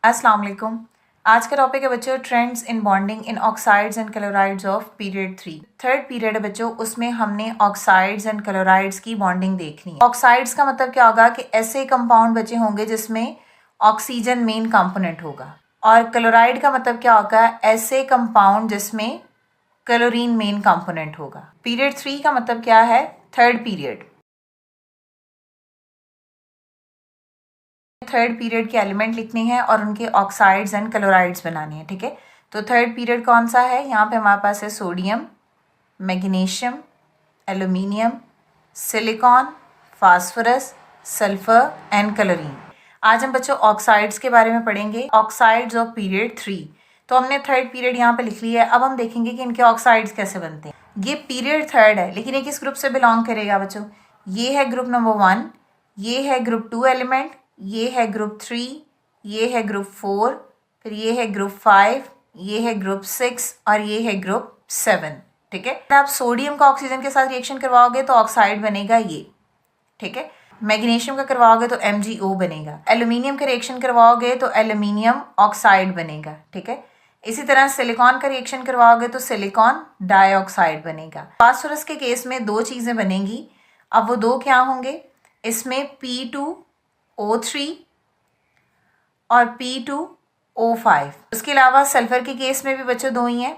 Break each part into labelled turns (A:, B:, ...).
A: अस्सलाम वालेकुम। आज का टॉपिक है बच्चों trends in bonding in oxides and chlorides of period 3। Third period है बच्चों, उसमें हमने ऑक्साइड्स एंड क्लोराइड्स की बॉन्डिंग देखनी है। ऑक्साइड्स का मतलब क्या होगा कि ऐसे कंपाउंड बचे होंगे जिसमें ऑक्सीजन मेन कंपोनेंट होगा, और क्लोराइड का मतलब क्या होगा, ऐसे कंपाउंड जिसमें क्लोरीन मेन कंपोनेंट होगा। पीरियड 3 का मतलब क्या है, थर्ड पीरियड। थर्ड पीरियड के एलिमेंट लिखने हैं और उनके ऑक्साइड्स एंड क्लोराइड्स बनाने हैं, ठीक है। तो थर्ड पीरियड कौन सा है, यहाँ पे हमारे पास है sodium, magnesium, aluminium, silicon, phosphorus, sulphur and chlorine. आज हम बच्चों ऑक्साइड्स के बारे में पढ़ेंगे, ऑक्साइड्स ऑफ पीरियड 3। तो हमने थर्ड पीरियड यहाँ पे लिख लिया है। अब हम देखेंगे कि इनके ऑक्साइड्स कैसे बनते हैं। ये पीरियड थर्ड है, लेकिन ये किस ग्रुप से बिलोंग करेगा बच्चों, ये है ग्रुप नंबर 1, ये है ग्रुप 2 एलिमेंट, ये है ग्रुप 3, ये है ग्रुप 4, फिर ये है ग्रुप 5, ये है ग्रुप 6 और ये है ग्रुप 7, ठीक है। अगर आप सोडियम का ऑक्सीजन के साथ रिएक्शन करवाओगे तो ऑक्साइड बनेगा ये, ठीक है। मैग्नीशियम का करवाओगे तो MgO बनेगा। एल्यूमिनियम का रिएक्शन करवाओगे तो एल्यूमिनियम ऑक्साइड बनेगा, ठीक है। इसी तरह सिलिकॉन का रिएक्शन करवाओगे तो सिलिकॉन डाइऑक्साइड बनेगा। फास्फोरस के केस में दो चीजें बनेंगी। अब वो दो क्या होंगे, इसमें P2O3 और P2O5। उसके अलावा सल्फर के केस में भी बच्चों दो ही हैं,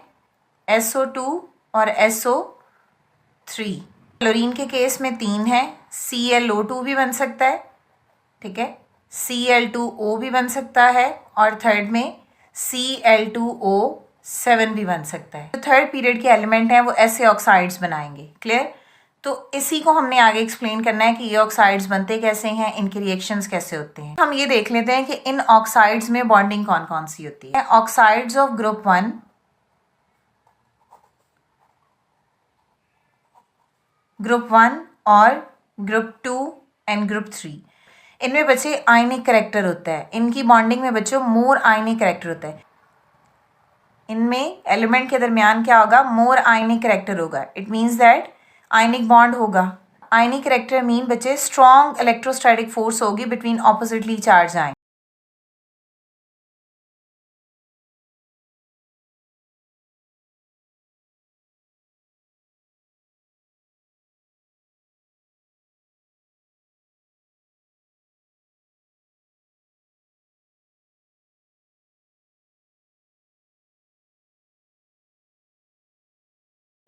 A: SO2 और SO3। क्लोरीन के केस में 3 है, ClO2 भी बन सकता है, ठीक है, Cl2O भी बन सकता है, और थर्ड में Cl2O7 भी बन सकता है। तो थर्ड पीरियड के एलिमेंट हैं वो ऐसे ऑक्साइड्स बनाएंगे, क्लियर। तो इसी को हमने आगे एक्सप्लेन करना है कि ये ऑक्साइड्स बनते कैसे हैं, इनके रिएक्शंस कैसे होते हैं। हम ये देख लेते हैं कि इन ऑक्साइड्स में बॉन्डिंग कौन कौन सी होती है। ऑक्साइड्स ऑफ ग्रुप 1, ग्रुप 1 और ग्रुप 2 एंड ग्रुप 3, इनमें बच्चे आयनिक करेक्टर होता है। इनकी बॉन्डिंग में बच्चों मोर आयनिक करेक्टर होता है। इनमें एलिमेंट के दरमियान क्या होगा, मोर आयनिक करेक्टर होगा। It means that ionic bond होगा। आयनिक करेक्टर मीन बच्चे स्ट्रॉन्ग इलेक्ट्रोस्टैटिक फोर्स होगी बिटवीन ऑपोजिटली चार्ज आयन।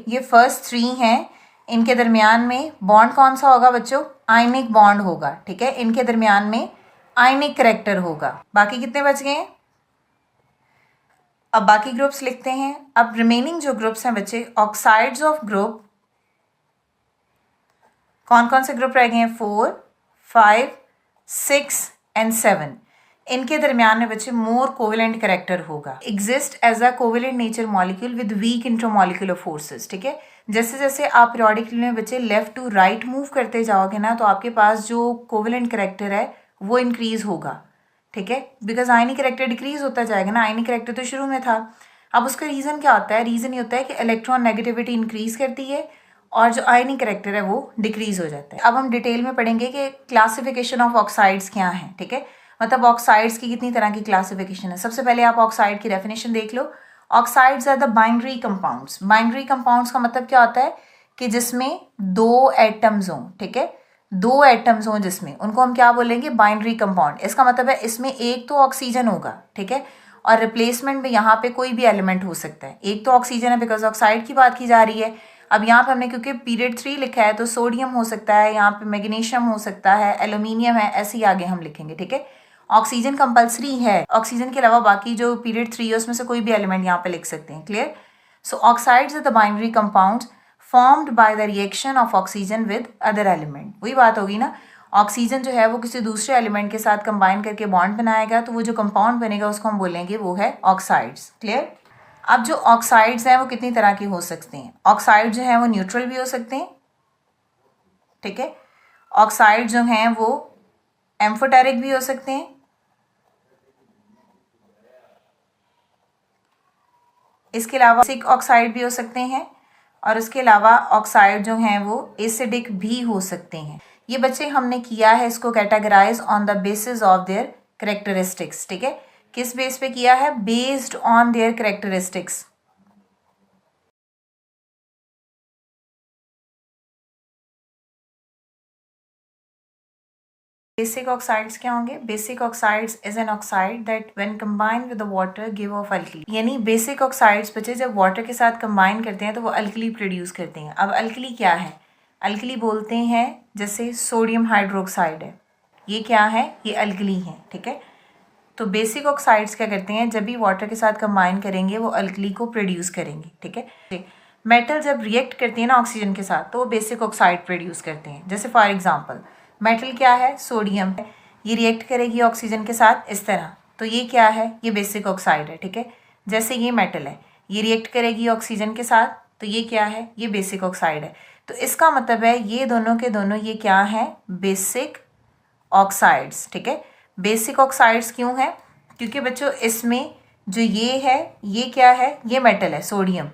A: ये फर्स्ट 3 हैं, इनके दरमियान में बॉन्ड कौन सा होगा बच्चों, आयनिक बॉन्ड होगा, ठीक है। इनके दरमियान में आयनिक करेक्टर होगा। बाकी कितने बच गए हैं, अब बाकी ग्रुप्स लिखते हैं। अब रिमेनिंग जो ग्रुप्स हैं बच्चे, ऑक्साइड्स ऑफ ग्रुप, कौन कौन से ग्रुप रह गए हैं, 4, 5, 6 एंड 7। इनके दरमियान में बच्चे मोर कोवेलेंट करेक्टर होगा। Exist as a covalent nature molecule with weak intramolecular forces, ठीक है। जैसे जैसे आप पीरियोडिक में बच्चे लेफ्ट टू राइट मूव करते जाओगे ना, तो आपके पास जो कोवेलेंट करेक्टर है वो इंक्रीज होगा, ठीक है, बिकॉज आयनिक करेक्टर डिक्रीज होता जाएगा ना। आयनिक करेक्टर तो शुरू में था। अब उसका रीज़न क्या होता है, रीज़न ये होता है कि इलेक्ट्रॉन नेगेटिविटी इंक्रीज करती है और जो आयनिक करेक्टर है वो डिक्रीज हो जाता है। अब हम डिटेल में पढ़ेंगे कि क्लासिफिकेशन ऑफ ऑक्साइड्स क्या है, ठीक है, मतलब ऑक्साइड्स की कितनी तरह की क्लासिफिकेशन है। सबसे पहले आप ऑक्साइड की डेफिनेशन देख लो। Oxides are the binary compounds. Binary compounds का मतलब क्या होता है कि जिसमें दो एटम्स हों, ठीक है, दो एटम्स हों जिसमें, उनको हम क्या बोलेंगे, बाइनरी कंपाउंड। इसका मतलब है इसमें एक तो ऑक्सीजन होगा, ठीक है, और रिप्लेसमेंट में यहाँ पे कोई भी एलिमेंट हो सकता है। एक तो ऑक्सीजन है बिकॉज ऑक्साइड की बात की जा रही है। अब यहाँ पे हमने क्योंकि पीरियड 3 लिखा है तो सोडियम हो सकता है, यहाँ पे मैग्नीशियम हो सकता है, एल्यूमिनियम है, ऐसे ही आगे हम लिखेंगे, ठीक है। ऑक्सीजन कंपल्सरी है, ऑक्सीजन के अलावा बाकी जो पीरियड 3 है उसमें से कोई भी एलिमेंट यहाँ पे लिख सकते हैं, clear. So oxides are the binary compounds formed by the reaction of oxygen with other element. वही बात होगी ना, ऑक्सीजन जो है वो किसी दूसरे एलिमेंट के साथ कंबाइन करके बॉन्ड बनाएगा, तो वो जो कंपाउंड बनेगा उसको हम बोलेंगे वो है ऑक्साइड्स, क्लियर। अब जो ऑक्साइड्स हैं वो कितनी तरह के हो सकते हैं। ऑक्साइड जो है वो न्यूट्रल भी हो सकते हैं, ठीक है। ऑक्साइड जो हैं वो एम्फोटेरिक भी हो सकते हैं, इसके अलावा एसिडिक ऑक्साइड भी हो सकते हैं, और उसके अलावा ऑक्साइड जो हैं वो एसिडिक भी हो सकते हैं। ये बच्चे हमने किया है इसको categorize on the basis of their characteristics, ठीक है, किस बेस पे किया है? Based on their characteristics. Basic oxides क्या होंगे? Basic oxides is an oxide that when combined with the water give off alkali. यानी बेसिक ऑक्साइड्स बच्चे जब वाटर के साथ कंबाइन करते हैं तो वो अल्कली प्रोड्यूस करते हैं। अब अल्कली क्या है? अल्कली बोलते हैं जैसे सोडियम हाइड्रोक्साइड है, ये क्या है? ये अल्कली है, ठीक है। तो बेसिक ऑक्साइड्स क्या करते हैं? जब भी वाटर के साथ कंबाइन करेंगे वो अल्कली को प्रोड्यूस करेंगे, ठीक है। मेटल जब रिएक्ट करती है ना ऑक्सीजन के साथ तो वो बेसिक ऑक्साइड प्रोड्यूस करते हैं। जैसे फॉर एग्जांपल मेटल क्या है? सोडियम है, ये रिएक्ट करेगी ऑक्सीजन के साथ इस तरह, तो ये क्या है? ये बेसिक ऑक्साइड है, ठीक है। जैसे ये मेटल है, ये रिएक्ट करेगी ऑक्सीजन के साथ, तो ये क्या है? ये बेसिक ऑक्साइड है। तो इसका मतलब है ये दोनों के दोनों ये क्या है? बेसिक ऑक्साइड्स, ठीक है। बेसिक ऑक्साइड्स क्यों है? क्योंकि बच्चों इसमें जो ये है, ये क्या है? ये मेटल है सोडियम,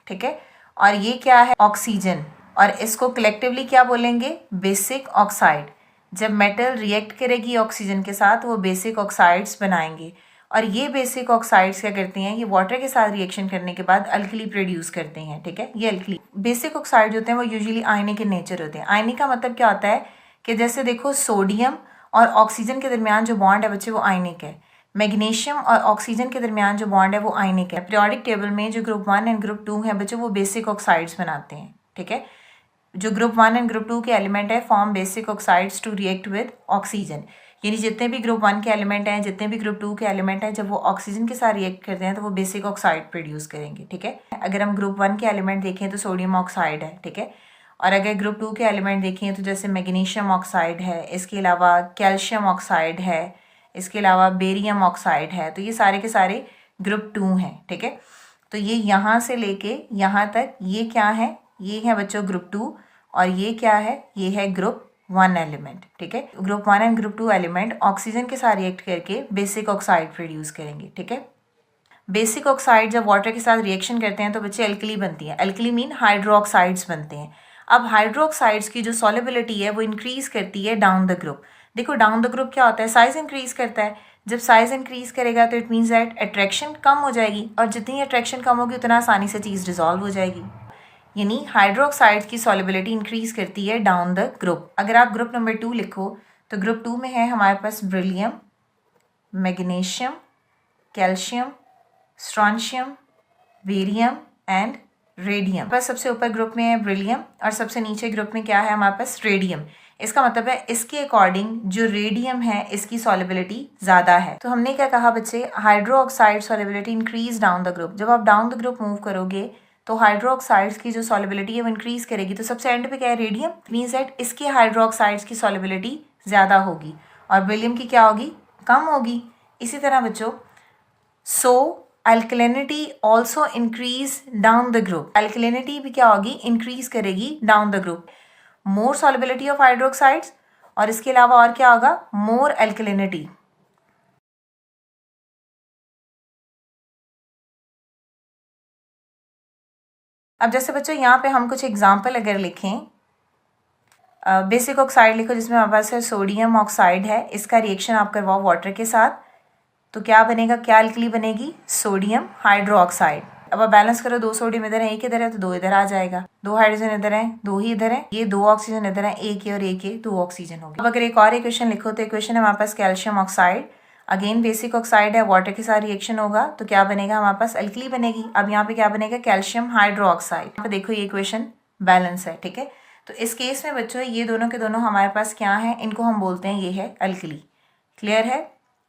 A: ठीक है, और ये क्या है? ऑक्सीजन, और इसको कलेक्टिवली क्या बोलेंगे? Basic oxide. जब मेटल रिएक्ट करेगी ऑक्सीजन के साथ वो बेसिक ऑक्साइड्स बनाएंगे, और ये बेसिक ऑक्साइड्स क्या करती हैं? ये वाटर के साथ रिएक्शन करने के बाद अल्कली प्रोड्यूस करते हैं, ठीक है। ये अल्कली बेसिक ऑक्साइड होते हैं वो यूजुअली आयनिक के नेचर होते हैं। आयनिक का मतलब क्या होता है कि जैसे देखो सोडियम और ऑक्सीजन के दरमियान जो बॉन्ड है बच्चे वो आयनिक है। मैग्नीशियम और ऑक्सीजन के दरमियान जो बॉन्ड है वो आयनिक है। पीरियोडिक टेबल में जो ग्रुप 1 एंड ग्रुप 2 है बच्चों वो बेसिक ऑक्साइड्स बनाते हैं, ठीक है। जो ग्रुप 1 एंड ग्रुप 2 के एलिमेंट है form basic oxides to react with oxygen. यानी जितने भी ग्रुप 1 के एलिमेंट हैं, जितने भी ग्रुप 2 के एलिमेंट हैं, जब वो ऑक्सीजन के साथ रिएक्ट करते हैं तो वो बेसिक ऑक्साइड प्रोड्यूस करेंगे, ठीक है। अगर हम ग्रुप 1 के एलिमेंट देखें तो सोडियम ऑक्साइड है, ठीक है। और अगर ग्रुप 2 के एलिमेंट देखें तो जैसे मैग्नीशियम ऑक्साइड है, इसके अलावा कैल्शियम ऑक्साइड है, इसके अलावा बेरियम ऑक्साइड है, तो ये सारे के सारे ग्रुप 2 हैं, ठीक है। तो ये यहाँ से लेके यहाँ तक ये क्या है? ये है बच्चों ग्रुप 2, और ये क्या है? ये है ग्रुप 1 एलिमेंट, ठीक है। Group 1 and group 2 element oxygen के साथ रिएक्ट करके बेसिक ऑक्साइड प्रोड्यूस करेंगे, ठीक है। बेसिक ऑक्साइड जब वाटर के साथ रिएक्शन करते हैं तो बच्चे अल्कली बनती है। अल्कली मीन हाइड्रोक्साइड्स बनते हैं। अब हाइड्रोक्साइड्स की जो सॉल्युबिलिटी है वो इंक्रीज करती है डाउन द ग्रुप। देखो डाउन द ग्रुप क्या होता है? साइज इंक्रीज करता है। जब साइज इंक्रीज करेगा तो इट मीन्स दैट अट्रैक्शन कम हो जाएगी, और जितनी अट्रैक्शन कम होगी उतना आसानी से चीज़ डिजॉल्व हो जाएगी। यानी हाइड्रोक्साइड्स की सॉल्युबिलिटी इंक्रीज करती है डाउन द ग्रुप। अगर आप ग्रुप नंबर 2 लिखो तो ग्रुप 2 में है हमारे पास beryllium, magnesium, calcium, strontium, barium and radium. बस सबसे ऊपर ग्रुप में है बेरिलियम और सबसे नीचे ग्रुप में क्या है हमारे पास? रेडियम। इसका मतलब है इसके अकॉर्डिंग जो रेडियम है इसकी सॉल्युबिलिटी ज़्यादा है। तो हमने क्या कहा बच्चे? Hydroxide solubility increase down the group. जब आप डाउन द ग्रुप मूव करोगे तो हाइड्रोक्साइड्स की जो सॉल्युबिलिटी है वो इंक्रीज करेगी। तो सबसे एंड पे क्या है? रेडियम। मीन्स दैट इसके हाइड्रोक्साइड्स की सॉल्युबिलिटी ज़्यादा होगी और बेरिलियम की क्या होगी? कम होगी। इसी तरह बच्चों alkalinity also increase down the group. Alkalinity भी क्या होगी? इंक्रीज करेगी down the group. More solubility of hydroxides, और इसके अलावा और क्या होगा? मोर अल्कलिनिटी। अब जैसे बच्चों यहाँ पे हम कुछ एग्जाम्पल अगर लिखें, बेसिक ऑक्साइड लिखो जिसमें हमारे पास है सोडियम ऑक्साइड है, इसका रिएक्शन आप करवाओ वाटर के साथ तो क्या बनेगा? क्या अल्कली बनेगी? Sodium hydroxide. अब आप बैलेंस करो, 2 सोडियम इधर है, 1 इधर है, तो 2 इधर आ जाएगा। 2 हाइड्रोजन इधर है, 2 ही इधर है, ये 2 ऑक्सीजन इधर है, 1 ये और 1 ये, 2 ऑक्सीजन हो गया। अब अगर एक और इक्वेशन लिखो तो इक्वेशन है हमारे पास calcium oxide, again basic oxide है, वाटर के साथ रिएक्शन होगा तो क्या बनेगा? हमारे पास अल्कली बनेगी। अब यहाँ पे क्या बनेगा? Calcium hydroxide. देखो ये इक्वेशन बैलेंस है, ठीक है। तो इस केस में बच्चों ये दोनों के दोनों हमारे पास क्या है? इनको हम बोलते हैं ये है अल्कली। क्लियर है?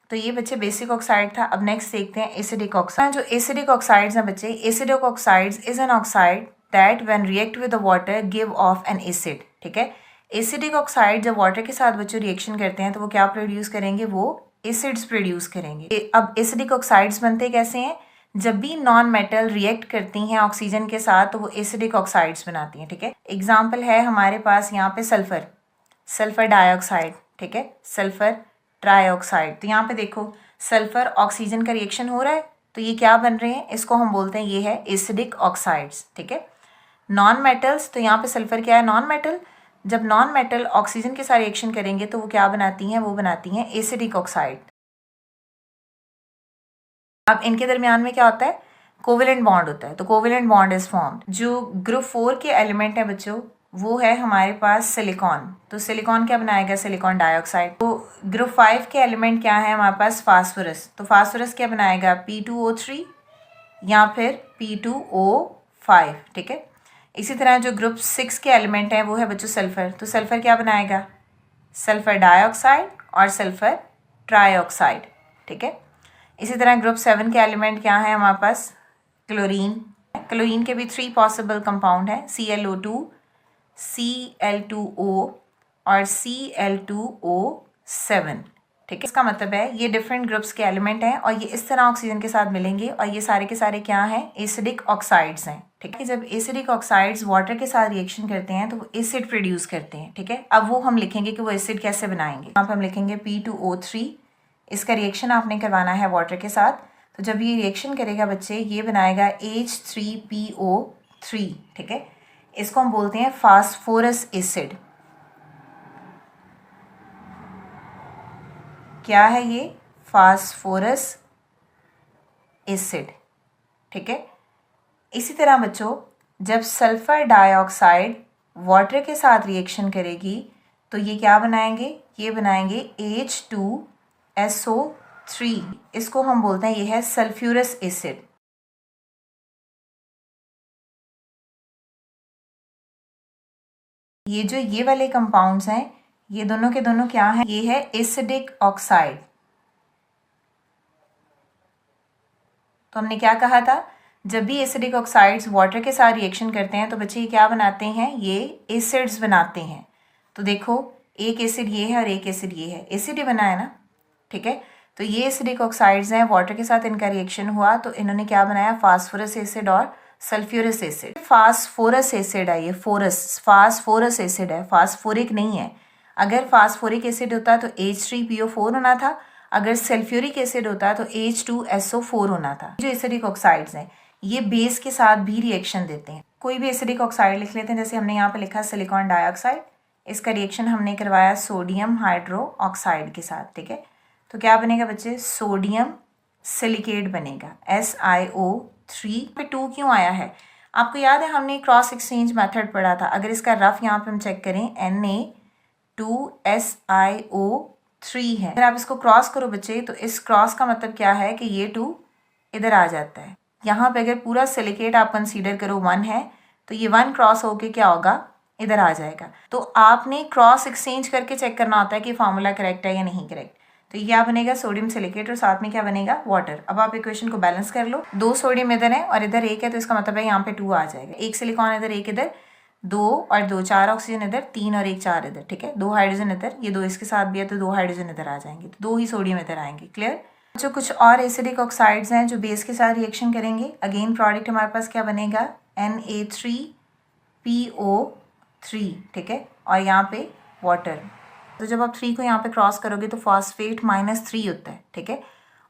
A: तो ये बच्चे बेसिक ऑक्साइड था। अब नेक्स्ट देखते हैं एसिडिक ऑक्साइड। जो एसिडिक ऑक्साइड्स हैं बच्चे, acidic oxides is an oxide that when react with the water give of N acid, ठीक है। एसिडिक ऑक्साइड जब वाटर के साथ बच्चों रिएक्शन करते हैं तो वो क्या प्रोड्यूस करेंगे? वो एसिड्स प्रोड्यूस करेंगे। अब एसिडिक ऑक्साइड्स बनते कैसे हैं? जब भी नॉन मेटल रिएक्ट करती हैं ऑक्सीजन के साथ तो वो एसिडिक ऑक्साइड्स बनाती हैं, ठीक है। एग्जाम्पल है हमारे पास यहाँ पे सल्फर डाइऑक्साइड, ठीक है, सल्फर ट्राइऑक्साइड। तो यहाँ पे देखो सल्फर ऑक्सीजन का रिएक्शन हो रहा है तो ये क्या बन रहे हैं? इसको हम बोलते हैं ये है एसिडिक ऑक्साइड्स, ठीक है। नॉन मेटल्स, तो यहाँ पे सल्फर क्या है? Non metal. जब नॉन मेटल ऑक्सीजन के साथ रिएक्शन करेंगे तो वो क्या बनाती हैं? वो बनाती हैं एसिडिक ऑक्साइड। अब इनके दरमियान में क्या होता है, कोवेलेंट बॉन्ड होता है, तो कोवेलेंट बॉन्ड इज फॉर्म्ड। जो ग्रुप 4 के एलिमेंट है बच्चों, वो है हमारे पास सिलिकॉन, तो सिलिकॉन क्या बनाएगा, सिलिकॉन डाइऑक्साइड। तो ग्रुप 5 के एलिमेंट क्या है हमारे पास, फास्फोरस, तो फास्फोरस क्या बनाएगा, P2O3 या फिर P2O5, ठीक है। इसी तरह जो ग्रुप 6 के एलिमेंट हैं वो है बच्चों सल्फर, तो सल्फर क्या बनाएगा, सल्फर डाइऑक्साइड और सल्फर ट्राइऑक्साइड, ठीक है। इसी तरह ग्रुप 7 के एलिमेंट क्या है हमारे पास, क्लोरीन। क्लोरीन के भी 3 पॉसिबल कंपाउंड हैं, ClO2, Cl2O और Cl2O7, ठीक है। इसका मतलब है ये डिफरेंट ग्रुप्स के एलिमेंट हैं और ये इस तरह ऑक्सीजन के साथ मिलेंगे और ये सारे के सारे क्या हैं, एसिडिक ऑक्साइड्स हैं, ठीक है। जब एसिडिक ऑक्साइड्स वाटर के साथ रिएक्शन करते हैं तो वो एसिड प्रोड्यूस करते हैं, ठीक है। अब वो हम लिखेंगे कि वो एसिड कैसे बनाएंगे। यहाँ पर हम लिखेंगे P2O3, इसका रिएक्शन आपने करवाना है वाटर के साथ, तो जब ये रिएक्शन करेगा बच्चे, ये बनाएगा H3PO3, ठीक है। इसको हम बोलते हैं फास्फोरस एसिड। क्या है ये, फास्फोरस एसिड, ठीक है। इसी तरह बच्चों जब सल्फर डाइऑक्साइड वाटर के साथ रिएक्शन करेगी तो ये क्या बनाएंगे, ये बनाएंगे H2SO3, इसको हम बोलते हैं ये है सल्फ्यूरस एसिड। ये जो ये वाले कंपाउंड्स हैं ये दोनों के दोनों क्या हैं, ये है एसिडिक ऑक्साइड। तो हमने क्या कहा था, जब भी एसिडिक ऑक्साइड्स वाटर के साथ रिएक्शन करते हैं तो बच्चे ये क्या बनाते हैं, ये एसिड्स बनाते हैं। तो देखो एक एसिड ये है और एक एसिड ये है, एसिड ही बना है ना, ठीक है। तो ये एसिडिक ऑक्साइड्स हैं, वाटर के साथ इनका रिएक्शन हुआ तो इन्होंने क्या बनाया, फास्फोरस एसिड और सल्फ्यूरस एसिड। फास्फोरस एसिड है ये, फास्फोरस एसिड है, फास्फोरिक नहीं है। अगर फास्फोरिक एसिड होता तो H3PO4 होना था, अगर सल्फ्यूरिक एसिड होता तो H2SO4 होना था। जो एसिडिक ऑक्साइड्स हैं ये बेस के साथ भी रिएक्शन देते हैं। कोई भी एसिडिक ऑक्साइड लिख लेते हैं, जैसे हमने यहाँ पे लिखा सिलिकॉन डाइऑक्साइड, इसका रिएक्शन हमने करवाया सोडियम हाइड्रो ऑक्साइड के साथ, ठीक है। तो क्या बनेगा बच्चे, सोडियम सिलिकेट बनेगा, SiO3 पे 2 क्यों आया है, आपको याद है हमने क्रॉस एक्सचेंज मेथड पढ़ा था। अगर इसका रफ यहाँ पे हम चेक करें, Na2SiO3 है, अगर आप इसको क्रॉस करो बच्चे तो इस क्रॉस का मतलब क्या है कि ये 2 इधर आ जाता है। यहाँ पे अगर पूरा सिलिकेट आप कंसीडर करो 1 है तो ये 1 क्रॉस होके क्या होगा, इधर आ जाएगा। तो आपने क्रॉस एक्सचेंज करके चेक करना होता है कि फार्मूला करेक्ट है या नहीं करेक्ट। तो ये क्या बनेगा, सोडियम सिलिकेट और साथ में क्या बनेगा, वाटर। अब आप इक्वेशन को बैलेंस कर लो, 2 सोडियम इधर है और इधर 1 है, तो इसका मतलब है यहाँ पे 2 आ जाएगा। 1 सिलिकॉन इधर, 1 इधर, 2 और 2 4 ऑक्सीजन इधर, 3 और 1 4 इधर, ठीक है। 2 हाइड्रोजन इधर, ये 2 इसके साथ भी है तो 2 हाइड्रोजन इधर आ जाएंगे, तो 2 ही सोडियम इधर आएंगे। क्लियर। जो कुछ और एसिडिक ऑक्साइड्स हैं जो बेस के साथ रिएक्शन करेंगे, अगेन प्रोडक्ट हमारे पास क्या बनेगा, Na3PO3, ठीक है, और यहाँ पे वाटर। तो जब आप 3 को यहाँ पे क्रॉस करोगे तो फॉस्फेट -3 होता है, ठीक है।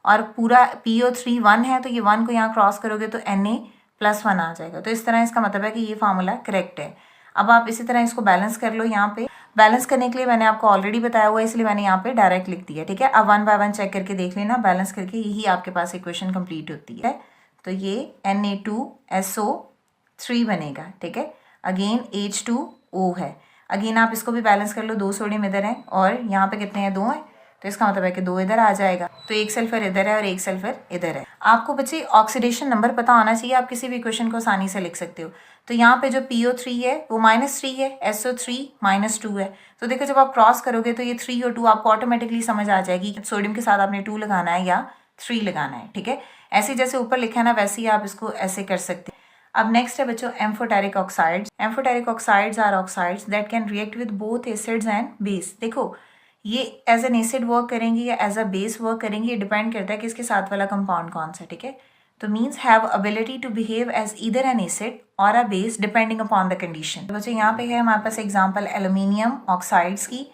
A: और पूरा PO3 1 है तो ये 1 को यहाँ क्रॉस करोगे तो Na+1 आ जाएगा। तो इस तरह इसका मतलब है कि ये फार्मूला करेक्ट है। अब आप इसी तरह इसको बैलेंस कर लो। यहाँ पे बैलेंस करने के लिए मैंने आपको ऑलरेडी बताया हुआ है, इसलिए मैंने यहाँ पे डायरेक्ट लिख दिया, ठीक है। अब 1 बाय 1 चेक करके देख लेना, बैलेंस करके यही आपके पास इक्वेशन कंप्लीट होती है। तो ये Na2SO3 बनेगा, ठीक है। अगेन H2O है, अगेन आप इसको भी बैलेंस कर लो, 2 सोडियम इधर है और यहाँ पे कितने हैं, 2 हैं, तो इसका मतलब है कि 2 इधर आ जाएगा। तो 1 सल्फर इधर है और 1 सल्फर इधर है। आपको बच्चे ऑक्सीडेशन नंबर पता होना चाहिए, आप किसी भी क्वेश्चन को आसानी से लिख सकते हो। तो यहाँ पे जो PO3 है वो -3 है, SO3 -2 है। तो देखो जब आप क्रॉस करोगे तो ये 3 और 2 आपको ऑटोमेटिकली समझ आ जाएगी कि सोडियम के साथ आपने 2 लगाना है या 3 लगाना है, ठीक है। ऐसे जैसे ऊपर लिखा है ना, वैसे ही आप इसको ऐसे कर सकते हैं। अब नेक्स्ट है बच्चों amphoteric oxides. Amphoteric oxides are oxides that can react with both acids and base. देखो ये एज एन एसिड वर्क करेंगे या एज अ बेस वर्क करेंगे, ये डिपेंड करता है कि इसके साथ वाला कंपाउंड कौन सा, ठीक है। तो means have ability to behave as either an acid और a base depending upon the condition. तो बच्चों यहाँ पे है हमारे पास एग्जांपल एल्यूमिनियम ऑक्साइड्स की।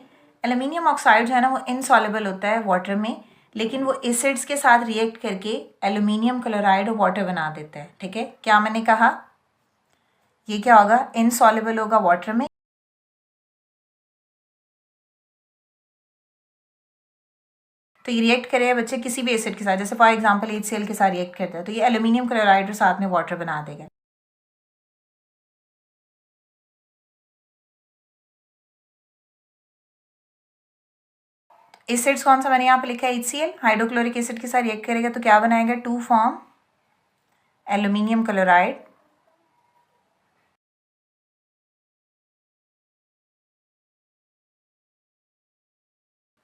A: एल्यूमिनियम ऑक्साइड जो है ना वो इनसॉल्युबल होता है वाटर में, लेकिन वो एसिड्स के साथ रिएक्ट करके एल्यूमिनियम क्लोराइड और वाटर बना देता है, ठीक है। क्या मैंने कहा, ये क्या होगा, इनसॉल्युबल होगा वाटर में, तो ये रिएक्ट करेगा बच्चे किसी भी एसिड के साथ, जैसे फॉर एग्जांपल HCl के साथ रिएक्ट करता है तो ये एल्यूमिनियम क्लोराइड और साथ में वाटर बना देगा। एसिड्स कौन सा मैंने यहाँ पे लिखा है HCl, हाइड्रोक्लोरिक एसिड के साथ रिएक्ट करेगा तो क्या बनाएगा, to form aluminium chloride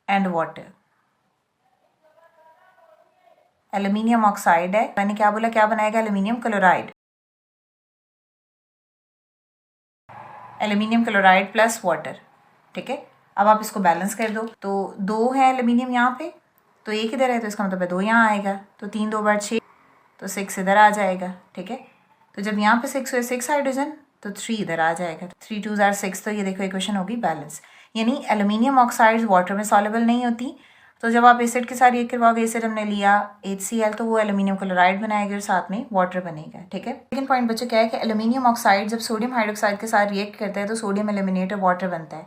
A: and water. Aluminium oxide है, मैंने क्या बोला, क्या बनाएगा, aluminium chloride, aluminium chloride plus water. ठीक है, अब आप इसको बैलेंस कर दो तो 2 है एल्यूमिनियम यहाँ पे, तो 1 इधर है तो इसका मतलब 2 यहाँ आएगा, तो 3 2 बार 6, तो 6 इधर आ जाएगा। ठीक है, तो जब यहाँ पे 6 हुए 6 हाइड्रोजन तो 3 इधर आ जाएगा, 3 2 जार 6, तो ये देखो इक्वेशन होगी बैलेंस। यानी एल्यूमिनियम ऑक्साइड्स वाटर में सॉल्युबल नहीं होती, तो जब आप एसिड के साथ रिएक्ट करवाओगे, एसिड हमने लिया HCl, तो वो एल्यूमिनियम क्लोराइड बनाएगा और साथ में वाटर बनेगा। ठीक है, सेकंड पॉइंट बच्चों क्या है कि एल्यूमिनियम ऑक्साइड जब सोडियम हाइड्रोक्साइड के साथ रिएक्ट करता है तो सोडियम एल्यूमिनेट और वाटर बनता है।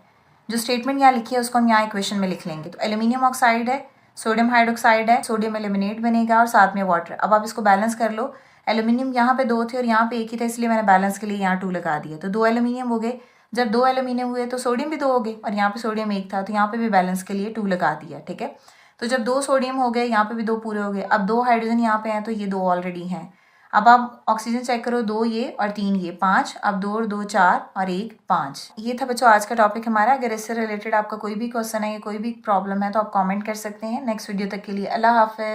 A: जो स्टेटमेंट यहाँ लिखी है उसको हम यहाँ इक्वेशन में लिख लेंगे। तो एल्यूमिनियम ऑक्साइड है, सोडियम हाइड्रोक्साइड है, सोडियम एल्यूमिनेट बनेगा और साथ में वाटर। अब आप इसको बैलेंस कर लो, एल्यूमिनियम यहाँ पे 2 थे और यहाँ पे 1 ही था, इसलिए मैंने बैलेंस के लिए यहाँ 2 लगा दिया, तो 2 एल्यूमिनियम हो गए। जब 2 एल्यूमिनियम हुए तो सोडियम भी 2 हो गए और यहाँ पे सोडियम 1 था, तो यहाँ पे भी बैलेंस के लिए 2 लगा दिया। ठीक है, तो जब 2 सोडियम हो गए, यहाँ पे भी 2 पूरे हो गए। अब 2 हाइड्रोजन यहाँ पे हैं तो ये 2 ऑलरेडी हैं। अब आप ऑक्सीजन चेक करो, 2 ये और 3 ये, 5। अब 2 और 2 4 और 1 5। ये था बच्चों आज का टॉपिक हमारा। अगर इससे रिलेटेड आपका कोई भी क्वेश्चन है या कोई भी प्रॉब्लम है तो आप कमेंट कर सकते हैं। नेक्स्ट वीडियो तक के लिए अल्लाह हाफिज।